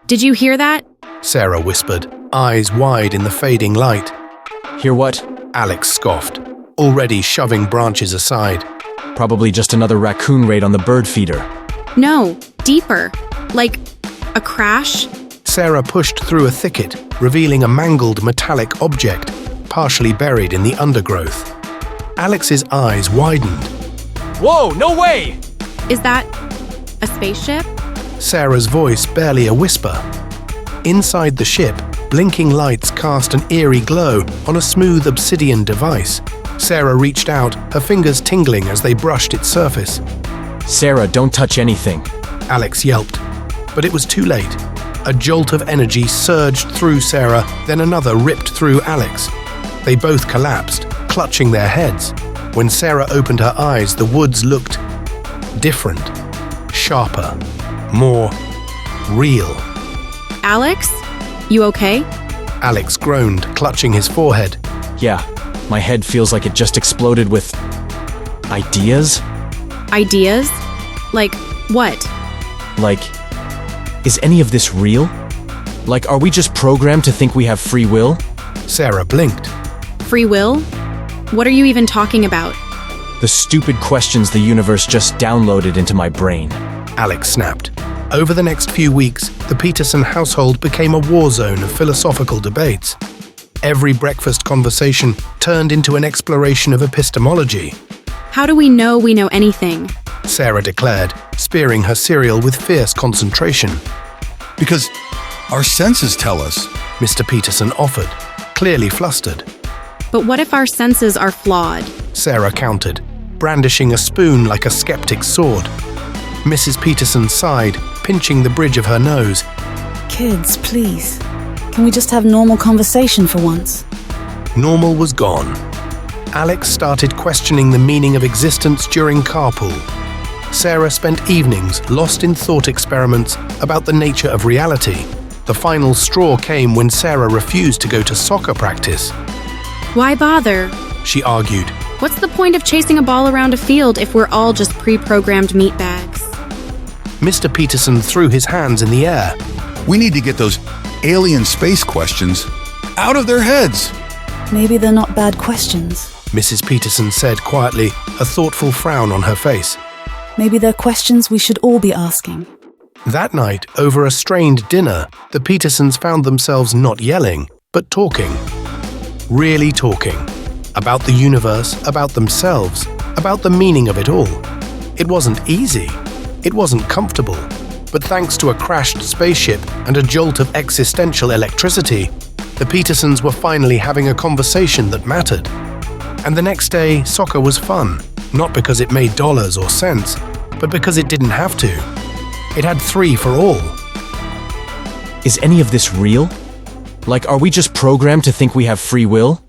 Did you hear that? Sarah whispered, eyes wide in the fading light. Hear what? Alex scoffed, already shoving branches aside. Probably just another raccoon raid on the bird feeder. No, deeper. Like a crash? Sarah pushed through a thicket, revealing a mangled metallic object, partially buried in the undergrowth. Alex's eyes widened. Whoa, no way! Is that a spaceship? Sarah's voice barely a whisper. Inside the ship, blinking lights cast an eerie glow on a smooth obsidian device. Sarah reached out, her fingers tingling as they brushed its surface. Sarah, don't touch anything. Alex yelped, but it was too late. A jolt of energy surged through Sarah, then another ripped through Alex. They both collapsed, clutching their heads. When Sarah opened her eyes, the woods looked different, sharper, more real. Alex? You okay? Alex groaned, clutching his forehead. Yeah, my head feels like it just exploded with ideas. Ideas? Like what? Like, is any of this real? Like, are we just programmed to think we have free will? Sarah blinked. Free will? What are you even talking about? The stupid questions the universe just downloaded into my brain. Alex snapped. Over the next few weeks, the Peterson household became a war zone of philosophical debates. Every breakfast conversation turned into an exploration of epistemology. How do we know anything? Sarah declared, spearing her cereal with fierce concentration. Because our senses tell us. Mr. Peterson offered, clearly flustered. But what if our senses are flawed? Sarah countered, brandishing a spoon like a skeptic's sword. Mrs. Peterson sighed, pinching the bridge of her nose. Kids, please. Can we just have normal conversation for once? Normal was gone. Alex started questioning the meaning of existence during carpool. Sarah spent evenings lost in thought experiments about the nature of reality. The final straw came when Sarah refused to go to soccer practice. Why bother? She argued. What's the point of chasing a ball around a field if we're all just pre-programmed meatbags? Mr. Peterson threw his hands in the air. We need to get those alien space questions out of their heads. Maybe they're not bad questions. Mrs. Peterson said quietly, a thoughtful frown on her face. Maybe they're questions we should all be asking. That night, over a strained dinner, the Petersons found themselves not yelling, but talking. Really talking. About the universe, about themselves, about the meaning of it all. It wasn't easy. It wasn't comfortable. But thanks to a crashed spaceship and a jolt of existential electricity, the Petersons were finally having a conversation that mattered. And the next day, soccer was fun. Not because it made dollars or cents, but because it didn't have to. It had 3 for all. Is any of this real? Like, are we just programmed to think we have free will?